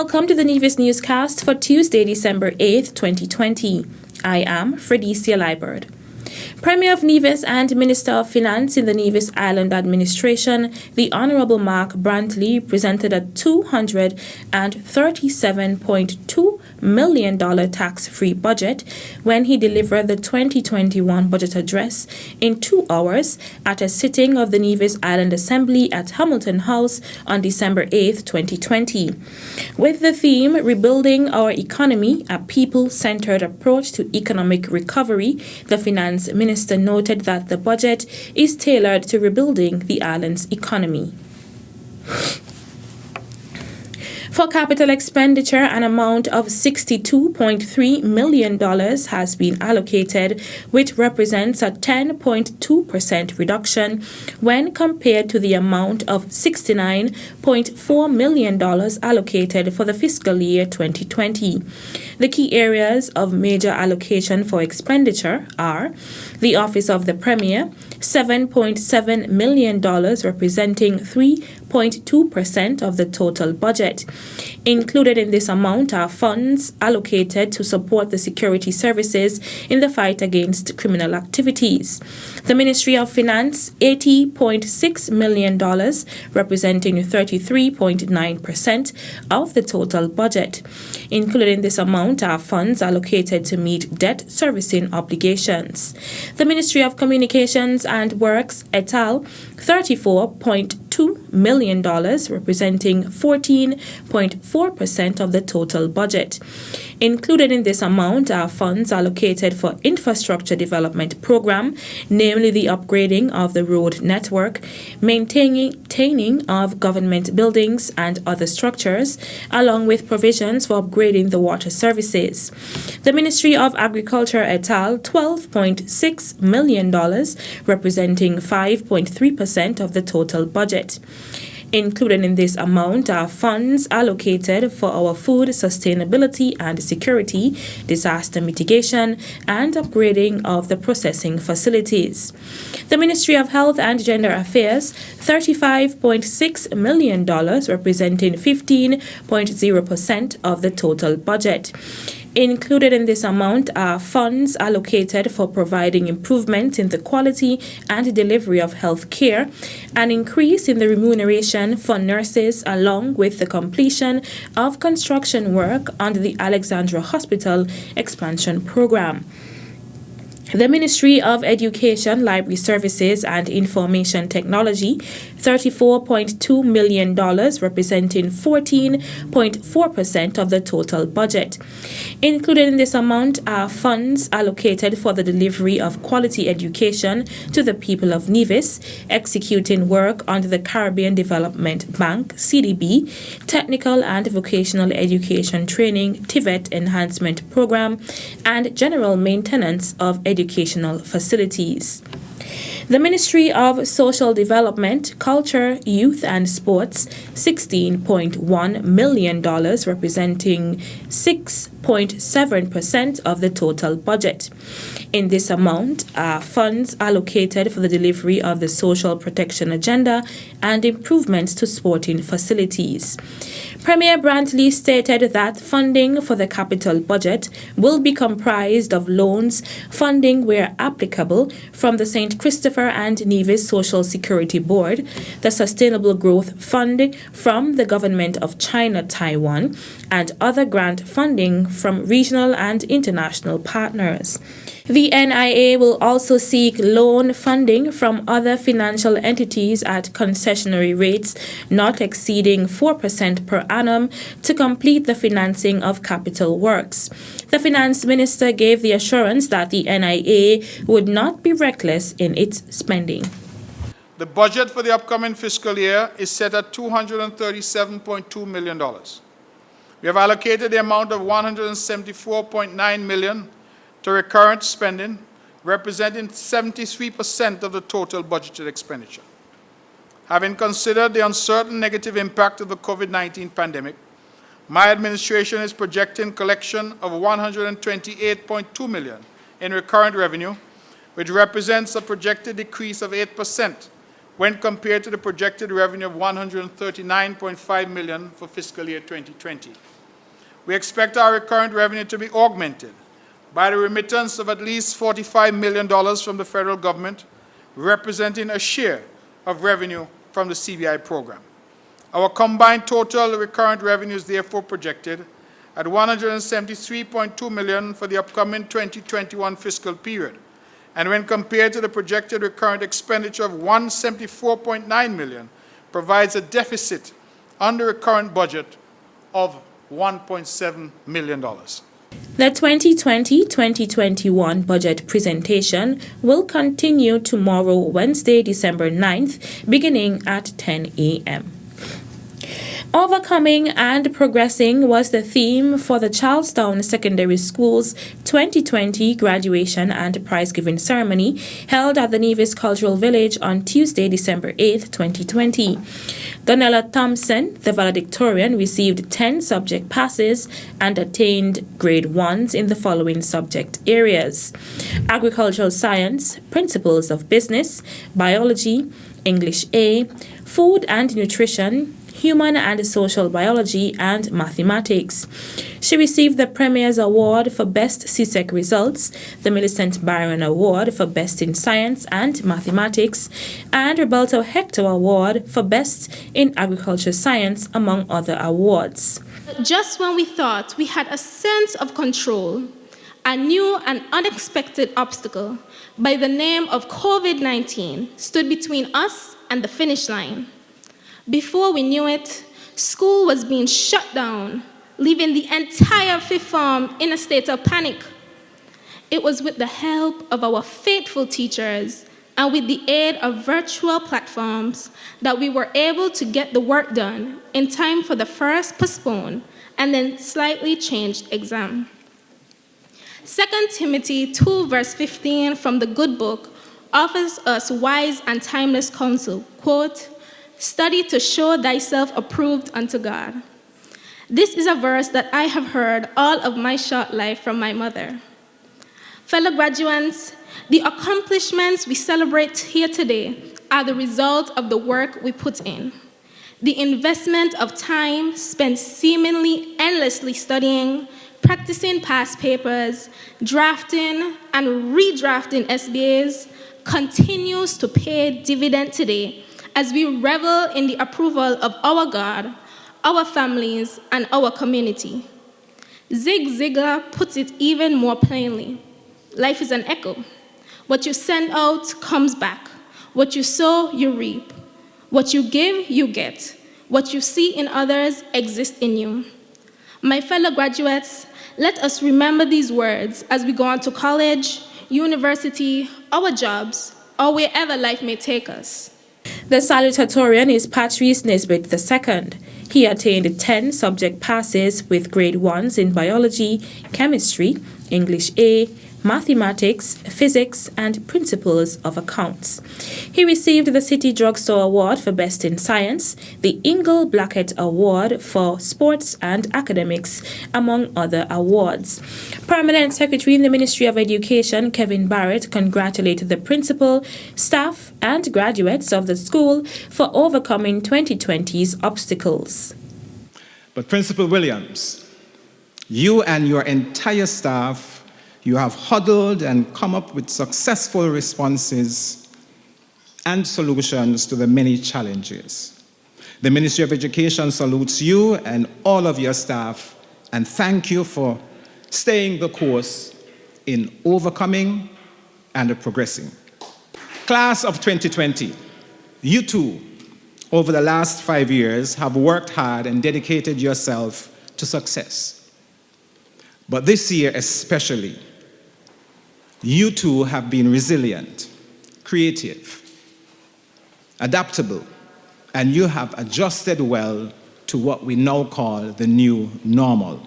Welcome to the Nevis Newscast for Tuesday, December 8th, 2020. I am Fredicia Liebert. Premier of Nevis and Minister of Finance in the Nevis Island Administration, the Honorable Mark Brantley, presented a $237.2 million tax-free budget when he delivered the 2021 budget address in 2 hours at a sitting of the Nevis Island Assembly at Hamilton House on December 8, 2020. With the theme, Rebuilding Our Economy, a People-Centered Approach to Economic Recovery, the Finance Minister noted that the budget is tailored to rebuilding the island's economy. For capital expenditure, an amount of $62.3 million has been allocated, which represents a 10.2% reduction when compared to the amount of $69.4 million allocated for the fiscal year 2020. The key areas of major allocation for expenditure are the Office of the Premier, $7.7 million, representing 3.2% of the total budget. Included in this amount are funds allocated to support the security services in the fight against criminal activities. The Ministry of Finance, $80.6 million, representing 33.9% of the total budget. Included in this amount are funds allocated to meet debt servicing obligations. The Ministry of Communications and Works, et al., $34.2 million, representing 14.4% of the total budget. Included in this amount are funds allocated for infrastructure development program, namely the upgrading of the road network, maintaining of government buildings and other structures, along with provisions for upgrading the water services. The Ministry of Agriculture et al., $12.6 million, representing 5.3% of the total budget. Included in this amount are funds allocated for our food sustainability and security, disaster mitigation, and upgrading of the processing facilities. The Ministry of Health and Gender Affairs, $35.6 million, representing 15.0% of the total budget. Included in this amount are funds allocated for providing improvement in the quality and delivery of health care, an increase in the remuneration for nurses, along with the completion of construction work under the Alexandra Hospital expansion program. The Ministry of Education, Library Services and Information Technology, $34.2 million, representing 14.4% of the total budget. Included in this amount are funds allocated for the delivery of quality education to the people of Nevis, executing work under the Caribbean Development Bank, CDB, Technical and Vocational Education Training, TVET Enhancement Program, and general maintenance of educational facilities. The Ministry of Social Development, Culture, Youth and Sports, $16.1 million, representing 6.7% of the total budget. In this amount are funds allocated for the delivery of the social protection agenda and improvements to sporting facilities. Premier Brantley stated that funding for the capital budget will be comprised of loans, funding where applicable, from the St. Christopher and Nevis Social Security Board, the Sustainable Growth Fund from the Government of China, Taiwan, and other grant funding from regional and international partners. The NIA will also seek loan funding from other financial entities at concessionary rates not exceeding 4% per annum to complete the financing of capital works. The Finance Minister gave the assurance that the NIA would not be reckless in its spending. The budget for the upcoming fiscal year is set at $237.2 million. We have allocated the amount of $174.9 million to recurrent spending, representing 73% of the total budgeted expenditure. Having considered the uncertain negative impact of the COVID-19 pandemic, my administration is projecting collection of $128.2 million in recurrent revenue, which represents a projected decrease of 8% when compared to the projected revenue of $139.5 million for fiscal year 2020. We expect our recurrent revenue to be augmented by the remittance of at least $45 million from the federal government, representing a share of revenue from the CBI program. Our combined total recurrent revenue is therefore projected at $173.2 million for the upcoming 2021 fiscal period, and when compared to the projected recurrent expenditure of $174.9 million, provides a deficit under the current budget of $1.7 million. The 2020-2021 budget presentation will continue tomorrow, Wednesday, December 9th, beginning at 10 a.m. Overcoming and progressing was the theme for the Charlestown Secondary School's 2020 graduation and prize-giving ceremony held at the Nevis Cultural Village on Tuesday, December 8th, 2020. Donella Thompson, the valedictorian, received 10 subject passes and attained grade 1s in the following subject areas: agricultural science, principles of business, biology, English A, food and nutrition, human and social biology, and mathematics. She received the Premier's Award for Best CSEC Results, the Millicent Byron Award for Best in Science and Mathematics, and Roberto Hector Award for Best in Agriculture Science, among other awards. Just when we thought we had a sense of control, a new and unexpected obstacle by the name of COVID-19 stood between us and the finish line. Before we knew it, school was being shut down, leaving the entire fifth form in a state of panic. It was with the help of our faithful teachers and with the aid of virtual platforms that we were able to get the work done in time for the first postponed and then slightly changed exam. 2 Timothy 2 verse 15 from the Good Book offers us wise and timeless counsel, quote, "Study to show thyself approved unto God." This is a verse that I have heard all of my short life from my mother. Fellow graduates, the accomplishments we celebrate here today are the result of the work we put in. The investment of time spent seemingly endlessly studying, practicing past papers, drafting and redrafting SBAs continues to pay dividend today as we revel in the approval of our God, our families, and our community. Zig Ziglar puts it even more plainly. Life is an echo. What you send out comes back. What you sow, you reap. What you give, you get. What you see in others exists in you. My fellow graduates, let us remember these words as we go on to college, university, our jobs, or wherever life may take us. The salutatorian is Patrice Nesbitt II. He attained 10 subject passes with grade 1s in biology, chemistry, English A, mathematics, physics, and principles of accounts. He received the City Drugstore Award for Best in Science, the Ingle Blackett Award for Sports and Academics, among other awards. Permanent Secretary in the Ministry of Education, Kevin Barrett, congratulated the principal, staff, and graduates of the school for overcoming 2020's obstacles. But Principal Williams, you and your entire staff, you have huddled and come up with successful responses and solutions to the many challenges. The Ministry of Education salutes you and all of your staff and thank you for staying the course in overcoming and progressing. Class of 2020, you too, over the last 5 years, have worked hard and dedicated yourself to success. But this year especially, you too have been resilient, creative, adaptable, and you have adjusted well to what we now call the new normal.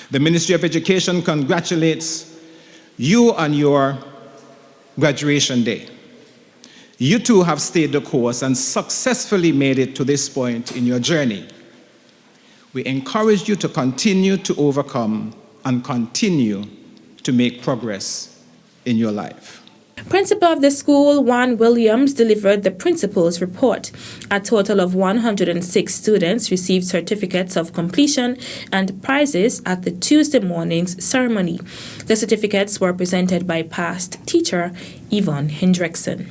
The Ministry of Education congratulates you on your graduation day. You too have stayed the course and successfully made it to this point in your journey. We encourage you to continue to overcome and continue to make progress in your life. Principal of the school, Juan Williams, delivered the principal's report. A total of 106 students received certificates of completion and prizes at the Tuesday morning's ceremony. The certificates were presented by past teacher Yvonne Hendrickson.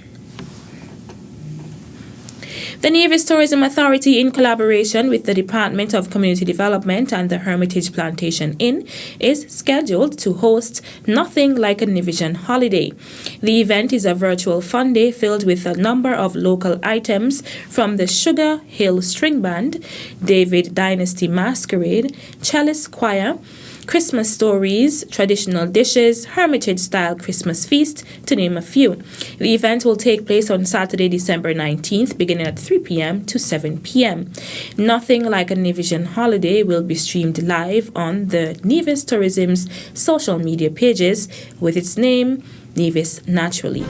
The Nevis Tourism Authority, in collaboration with the Department of Community Development and the Hermitage Plantation Inn, is scheduled to host Nothing Like a Nevisian Holiday. The event is a virtual fun day filled with a number of local items from the Sugar Hill String Band, David Dynasty Masquerade, Chalice Choir, Christmas stories, traditional dishes, Hermitage-style Christmas feast, to name a few. The event will take place on Saturday, December 19th, beginning at 3 p.m. to 7 p.m. Nothing Like a Nevisian Holiday will be streamed live on the Nevis Tourism's social media pages with its name, Nevis Naturally.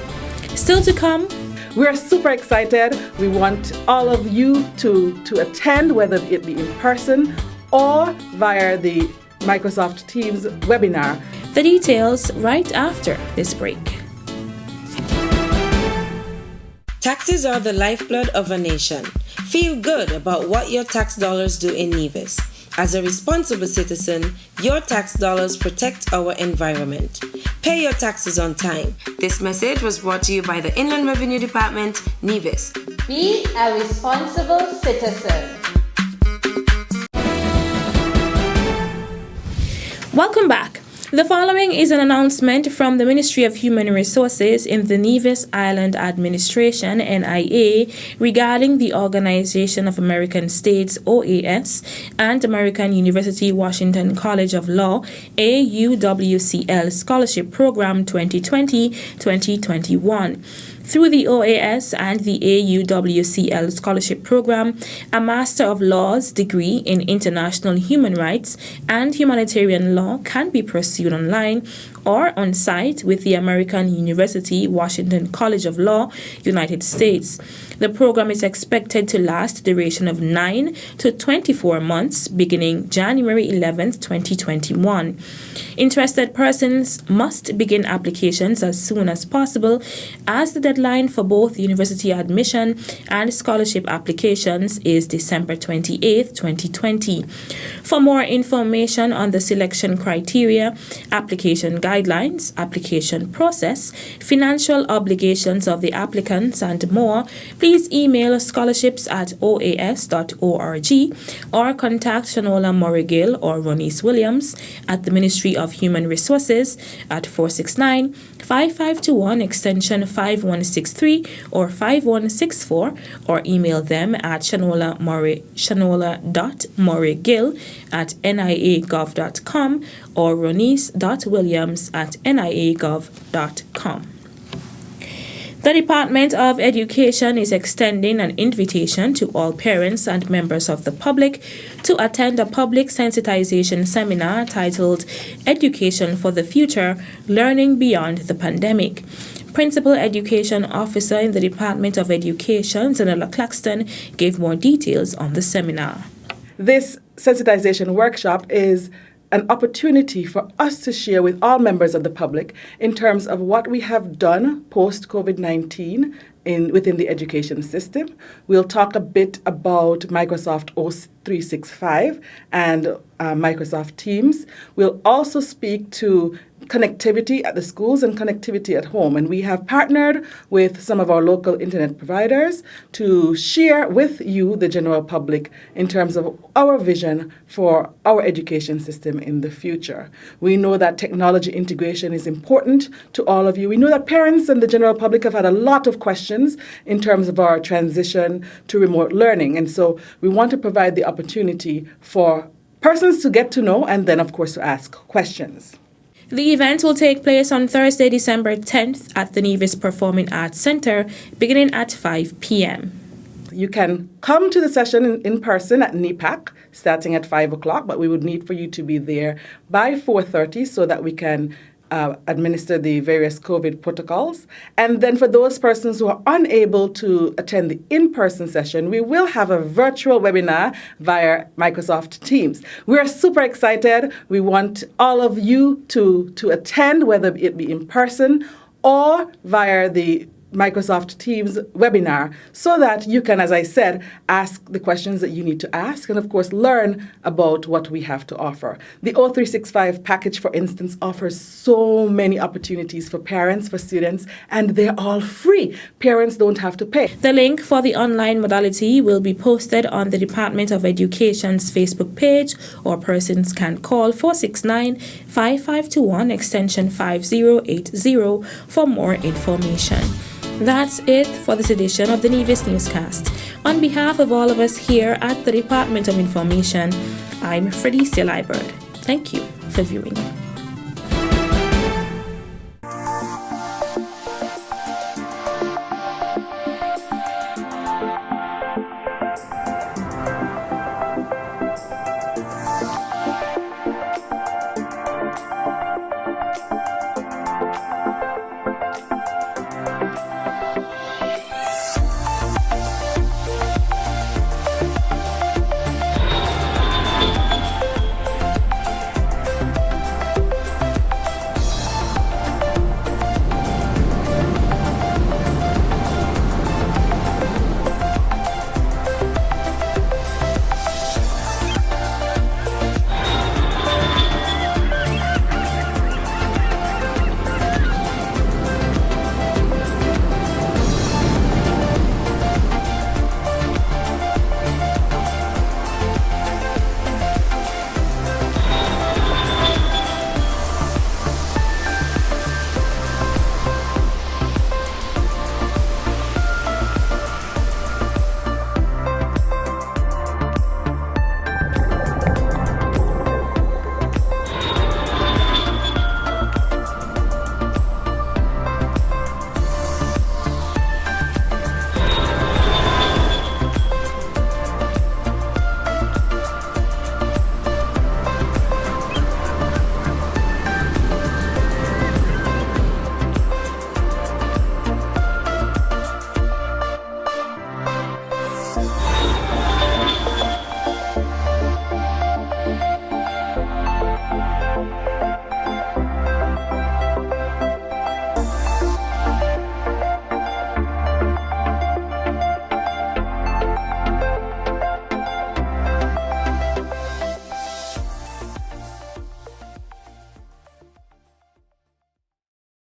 Still to come, we're super excited. We want all of you to attend, whether it be in person or via the Microsoft Teams webinar. The details right after this break. Taxes are the lifeblood of a nation. Feel good about what your tax dollars do in Nevis. As a responsible citizen, your tax dollars protect our environment. Pay your taxes on time. This message was brought to you by the Inland Revenue Department, Nevis. Be a responsible citizen. Welcome back. The following is an announcement from the Ministry of Human Resources in the Nevis Island Administration, NIA, regarding the Organization of American States, OAS, and American University Washington College of Law, AUWCL Scholarship Program 2020-2021. Through the OAS and the AUWCL Scholarship Program, a Master of Laws degree in International Human Rights and Humanitarian Law can be pursued online or on site with the American University Washington College of Law, United States. The program is expected to last a duration of 9 to 24 months, beginning January 11, 2021. Interested persons must begin applications as soon as possible, as the deadline for both university admission and scholarship applications is December 28, 2020. For more information on the selection criteria, application guidelines, application process, financial obligations of the applicants, and more, please email scholarships@oas.org or contact Shanola Morrigill or Ronise Williams at the Ministry of Human Resources at 469-5521 extension 5163 or 5164, or email them at shanola.morrigill@niagov.com or ronise.williams@niagov.com. The Department of Education is extending an invitation to all parents and members of the public to attend a public sensitization seminar titled Education for the Future, Learning Beyond the Pandemic. Principal Education Officer in the Department of Education, Zanella Claxton, gave more details on the seminar. This sensitization workshop is an opportunity for us to share with all members of the public in terms of what we have done post-COVID-19 within the education system. We'll talk a bit about Microsoft Office 365 and Microsoft Teams. We'll also speak to connectivity at the schools and connectivity at home. And we have partnered with some of our local internet providers to share with you, the general public, in terms of our vision for our education system in the future. We know that technology integration is important to all of you. We know that parents and the general public have had a lot of questions in terms of our transition to remote learning. And so we want to provide the opportunity for persons to get to know and then, of course, to ask questions. The event will take place on Thursday, December 10th at the Nevis Performing Arts Center, beginning at 5 p.m. You can come to the session in person at NEPAC, starting at 5 o'clock, but we would need for you to be there by 4:30 so that we can administer the various COVID protocols. And then for those persons who are unable to attend the in-person session, we will have a virtual webinar via Microsoft Teams. We're super excited. We want all of you to attend, whether it be in person or via the Microsoft Teams webinar, so that you can, as I said, ask the questions that you need to ask and, of course, learn about what we have to offer. The O365 package, for instance, offers so many opportunities for parents, for students, and they're all free. Parents don't have to pay. The link for the online modality will be posted on the Department of Education's Facebook page, or persons can call 469-5521 extension 5080 for more information. That's it for this edition of the Nevis Newscast. On behalf of all of us here at the Department of Information, I'm Fredicia Liebert. Thank you for viewing.